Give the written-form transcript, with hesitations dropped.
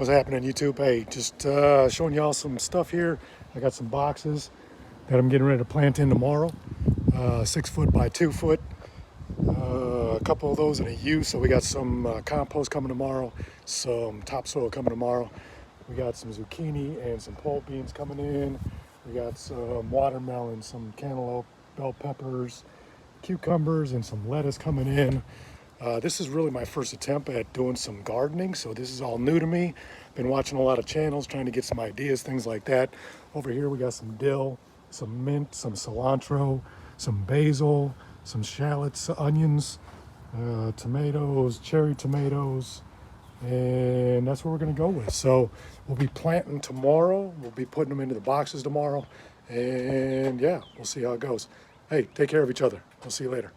What's happening, YouTube? Hey, just showing y'all some stuff here. I got some boxes that I'm getting ready to plant in tomorrow. 6 foot by 2 foot. A couple of those in a U. So we got some compost coming tomorrow, some topsoil coming tomorrow. We got some zucchini and some pole beans coming in. We got some watermelon, some cantaloupe, bell peppers, cucumbers, and some lettuce coming in. This is really my first attempt at doing some gardening, so this is all new to me. Been watching a lot of channels, trying to get some ideas, things like that. Over here we got some dill, some mint, some cilantro, some basil, some shallots, onions, tomatoes, cherry tomatoes, and that's what we're gonna go with. So we'll be planting tomorrow. We'll be putting them into the boxes tomorrow, and yeah, we'll see how it goes. Hey, take care of each other. We'll see you later.